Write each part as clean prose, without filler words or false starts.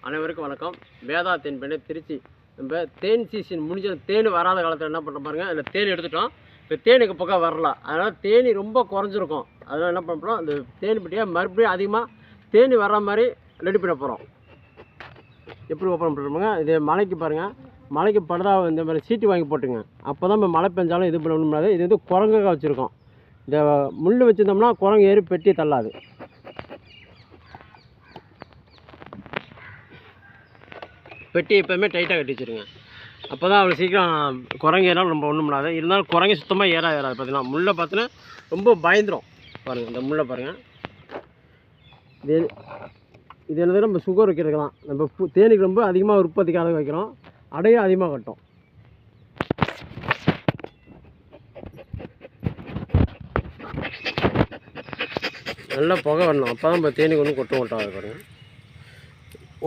அனைவருக்கும் வணக்கம். வேதா தேன் பண்ணி திருச்சி. நம்ம தேன் சீசன் முடிஞ்ச தேன் வராத காலத்தில் என்ன பண்ணுற பாருங்கள், அதில் தேன் எடுத்துட்டோம். இப்போ தேனுக்கு பக்கம் வரல, அதனால் தேனி ரொம்ப குறைஞ்சிருக்கும். அதனால் என்ன பண்ணுறோம், அந்த தேன் பெட்டியை மறுபடியும் அதிகமாக தேனி வர்ற மாதிரி ரெடி பண்ண போகிறோம். எப்படி ஓப்பன் பண்ணுறோமுங்க, இது மலைக்கு பாருங்கள், மலைக்கு படுதா இந்த மாதிரி சீட்டு வாங்கி போட்டுங்க. அப்போ தான் இப்போ மழை பெஞ்சாலும் இது பண்ண முடியாது. இது வந்து குரங்குக வச்சுருக்கோம். இந்த முள் வச்சுருந்தோம்னா குரங்கு ஏறி பெட்டி தள்ளாது. பெட்டி எப்போவுமே டைட்டாக கட்டி வச்சுருங்க. அப்போ தான் அவ்வளோ சீக்கிரம் குரங்கு ஏறாலும் ரொம்ப ஒன்றும் பண்ணாது. இருந்தாலும் குரங்கு சுத்தமாக ஏறாது. பார்த்தீங்கன்னா முள்ளை பார்த்தீங்கன்னா ரொம்ப பயந்துடும். பாருங்கள், இந்த முள்ளை பாருங்கள். இது என்னது, நம்ம சுகர் வைக்கிறதுக்கலாம். நம்ம தேனிக்கு ரொம்ப அதிகமாக உற்பத்திக்காக வைக்கிறோம். அடையும் அதிகமாக கட்டும். நல்லா புகை வரணும். அப்போ தான் நம்ம தேனிக்கு வந்து கொட்டும் கொட்டாது. பாருங்கள்,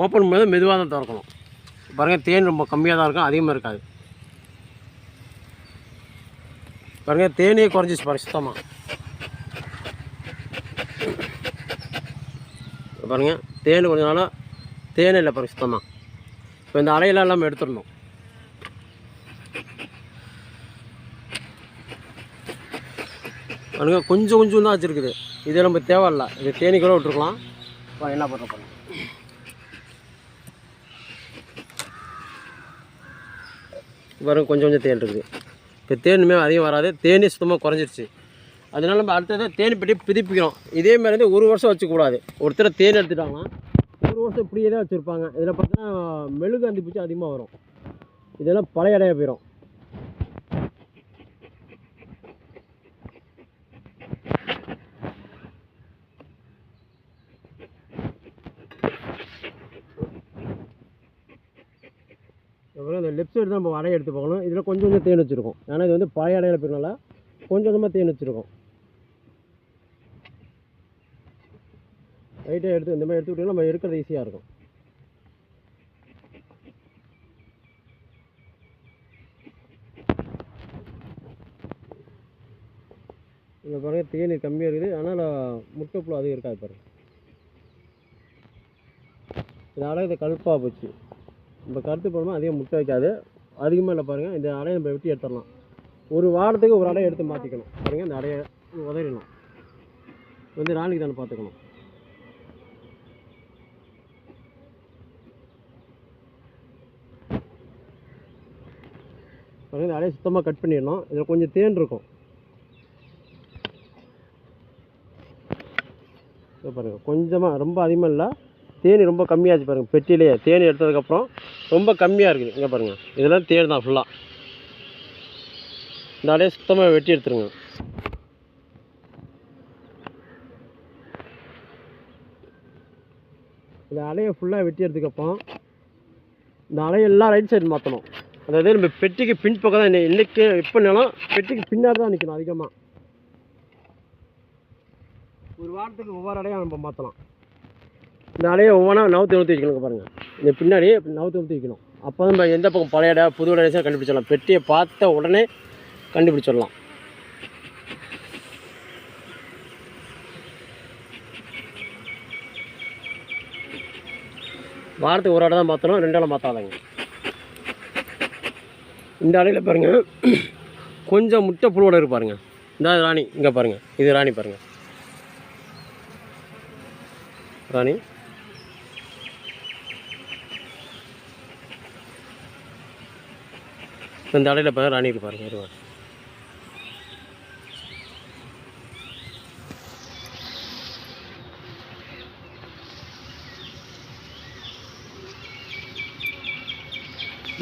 ஓப்பன் பண்ணும்போது மெதுவாக தான் திறக்கணும். பாருங்கள், தேன் ரொம்ப கம்மியாக தான் இருக்கும், அதிகமாக இருக்காது. பாருங்கள், தேனே குறைஞ்சிச்சு பாருங்கள் சுத்தமாக. பாருங்கள், தேன் கொஞ்ச நாளாக தேனே இல்லை பாருங்கள் சுத்தமாக. இப்போ இந்த அலையெல்லாம் நம்ம எடுத்துடணும். பாருங்கள், கொஞ்சம் கொஞ்சம் தான் வச்சுருக்குது. இது நம்ம தேவையில்லை. இது தேனி கூட விட்டுருக்கலாம். என்ன பண்ணுற பாருங்கள். பாருங்கள், கொஞ்சம் கொஞ்சம் தேன் இருக்குது. இப்போ தேனுமே அதிகம் வராது. தேனி சுத்தமாக குறைஞ்சிருச்சு. அதனால நம்ம அடுத்தது தேன் பெட்டி புதுப்பிக்கிறோம். இதேமாதிரி வந்து ஒரு வருஷம் வச்சுக்கூடாது. ஒருத்தர் தேன் எடுத்துட்டாங்கன்னா ஒரு வருஷம் இப்படியே தான் வச்சுருப்பாங்க. இதில் பார்த்தீங்கன்னா மெழுகாந்தி பூச்சி அதிகமாக வரும். இதெல்லாம் பழைய அடையாக போயிடும். அப்புறம் இந்த லெஃப்ட் சைடு தான் நம்ம அடையை எடுத்து போகணும். இதில் கொஞ்சம் கொஞ்சம் தேன் வச்சுருக்கோம். ஏன்னா இது வந்து பழைய அடையில் போயிருந்தால கொஞ்சம் கொஞ்சமாக தேன் வச்சுருக்கோம். ரைட்டாக எடுத்து இந்த மாதிரி எடுத்துக்கிட்டோம்னா நம்ம எடுக்கிறது ஈஸியாக இருக்கும். இங்கே பாருங்கள், தேநீர் கம்மியாக இருக்குது. ஆனால் முட்டைப்புழு அதுவும் இருக்காது. பாருங்கள், இந்த அடை இதை கழுப்பாக போச்சு. நம்ம கருத்து போனோம்னா அதிகம் முட்டை வைக்காது. அதிகமாக இல்லை பாருங்கள். இந்த அடையை நம்ம வெட்டி எடுத்துடலாம். ஒரு வாரத்துக்கு ஒரு அடையை எடுத்து மாற்றிக்கணும். பாருங்கள், இந்த அடையை உதறிடணும். வந்து ராணிக்கு தானே பார்த்துக்கணும். பாருங்கள், இந்த அடையை சுத்தமாக கட் பண்ணிடணும். இதில் கொஞ்சம் தேன் இருக்கும். பாருங்கள், கொஞ்சமாக, ரொம்ப அதிகமாக இல்லை. தேனி ரொம்ப கம்மியாச்சு பாருங்கள். பெட்டியிலேயே தேனி எடுத்ததுக்கப்புறம் ரொம்ப கம்மியாக இருக்குது. இங்கே பாருங்கள், இதெல்லாம் தேன் தான் ஃபுல்லாக. இந்த அடையை சுத்தமாக வெட்டி எடுத்துருங்க. இந்த அடையை ஃபுல்லாக வெட்டி எடுத்ததுக்கப்புறம் இந்த அடையெல்லாம் ரைட் சைடு மாற்றணும். அதாவது நம்ம பெட்டிக்கு பின்பக்கம் தான் இன்றைக்கி எப்போனாலும் பெட்டிக்கு பின்னாடி தான் நிற்கணும். அதிகமாக ஒரு வாரத்துக்கு ஒவ்வொரு அடையாக நம்ம மாற்றலாம். இந்த அடையை ஒவ்வொன்றா நவுத்து வைக்கணும். பாருங்கள், இந்த பின்னாடி நவுத்து வைக்கணும். அப்போ தான் நம்ம எந்த பக்கம் பழைய அடை புது அடையை கண்டுபிடிச்சிடலாம். பெட்டியை பார்த்த உடனே கண்டுபிடிச்சிடலாம். வாரத்துக்கு ஒரு அடை தான் மாற்றணும், 2 அடை மாற்றாதாங்க. இந்த அடையில் பாருங்கள், கொஞ்சம் முட்டை புழுவோட இருக்கு பாருங்கள். இந்த ராணி இங்கே பாருங்கள், இது ராணி பாருங்கள். ராணி இந்த அடையில் பாருங்கள், ராணி இருக்கு பாருங்கள். இருவா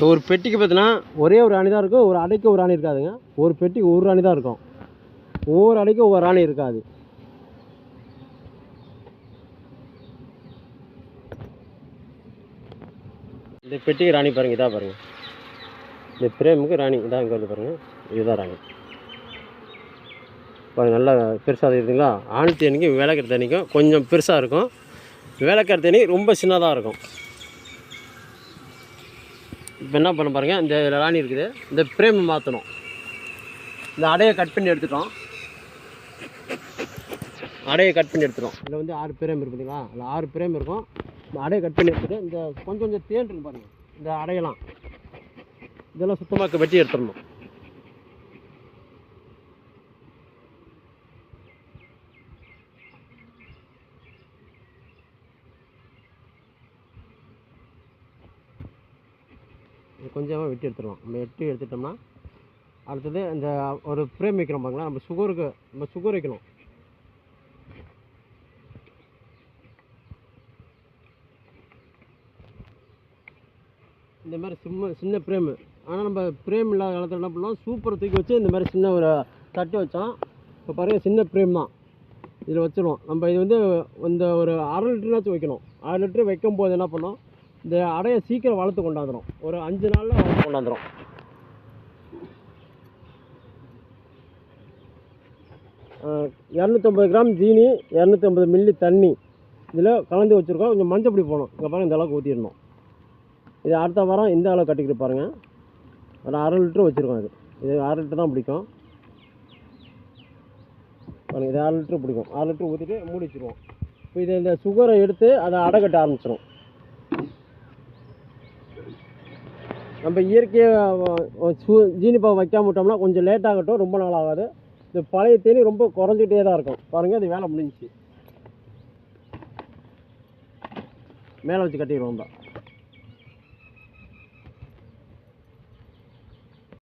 ஒரு பெட்டிக்கு பார்த்தீங்கன்னா ஒரே ஒரு ராணி தான் இருக்கும். ஒரு அடைக்கு ஒரு ராணி இருக்காதுங்க. ஒரு பெட்டிக்கு ஒரு ராணி தான் இருக்கும். ஒவ்வொரு அடைக்கும் ஒவ்வொரு ராணி இருக்காது. இந்த பெட்டிக்கு ராணி பாருங்கள், இதாக பாருங்கள். இந்த பிரேமுக்கு ராணி இதான் இங்கே வந்து பாருங்கள். இதுதான் ராணி பாருங்கள். நல்லா பெருசாக இருக்குதுங்களா. ஆண் தேனிக்கும் வேலைக்கிற தேனிக்கும் கொஞ்சம் பெருசாக இருக்கும். வேலைக்கிற தேனி ரொம்ப சின்னதாக இருக்கும். இப்போ என்ன பண்ண பாருங்கள், இந்த ராணி இருக்குது. இந்த பிரேம் மாற்றணும். இந்த அடையை கட் பண்ணி எடுத்துட்டோம். அடையை கட் பண்ணி எடுத்துட்டோம். இதில் வந்து 6 பிரேம் இருக்குதுங்களா. அதில் 6 பிரேம் இருக்கும். அடையை கட் பண்ணி எடுத்துட்டு இந்த கொஞ்சம் கொஞ்சம் தேன் இருக்கு பாருங்கள், இந்த அடையெல்லாம் இதெல்லாம் சுத்தமாக வெட்டி எடுத்துடணும். கொஞ்சமாக வெட்டி எடுத்துடலாம். நம்ம வெட்டி எடுத்துட்டோம்னா அடுத்தது இந்த ஒரு ஃப்ரேம் வைக்கிறோம் பாருங்களா, நம்ம சுகர் வைக்கணும். இந்த மாதிரி சின்ன ஃப்ரேமு. ஆனால் நம்ம ஃப்ரேம் இல்லாத காலத்தில் என்ன பண்ணோம், சூப்பரை தூக்கி வச்சு இந்த மாதிரி சின்ன ஒரு தட்டு வச்சோம். இப்போ பாருங்கள், சின்ன ஃப்ரேம் தான், இதில் வச்சிடும். நம்ம இது வந்து இந்த ஒரு 1/2 லிட்டருனாச்சும் வைக்கணும். 1/2 லிட்டரு வைக்கும் போது என்ன பண்ணோம், இந்த அடையை சீக்கிரம் வளர்த்து கொண்டாந்துடும். ஒரு 5 நாளில் வளர்த்து கொண்டாந்துடும். 250 கிராம் ஜீனி, 250 மில்லி தண்ணி இதில் கலந்து வச்சுருக்கோம். கொஞ்சம் மஞ்சள் பொடி போகணும். இங்கே பாருங்கள், இந்த அளவுக்கு ஊற்றிடணும். இது அடுத்த வாரம் இந்த அளவு கட்டிக்கிட்டு பாருங்கள். ஒரு 1/2 லிட்டரு வச்சுருக்கோம். இது 1/2 லிட்டர் தான் பிடிக்கும் பாருங்கள். இது 1/2 லிட்டரு பிடிக்கும். 1/2 லிட்டரு ஊற்றிட்டு மூடி வச்சுருவோம். இப்போ இதை இந்த சுகரை எடுத்து அதை அடை கட்ட ஆரம்பிச்சிடும். நம்ம இயற்கையாக ஜீனி பாவு வைக்காம விட்டோம்னா கொஞ்சம் லேட் ஆகட்டும், ரொம்ப நாள் ஆகாது. இந்த பழைய தேனி ரொம்ப குறைஞ்சிட்டே தான் இருக்கும். பாருங்கள், அது வேலை முடிஞ்சிச்சு. மேலே வச்சு கட்டிடுவோம் தான்.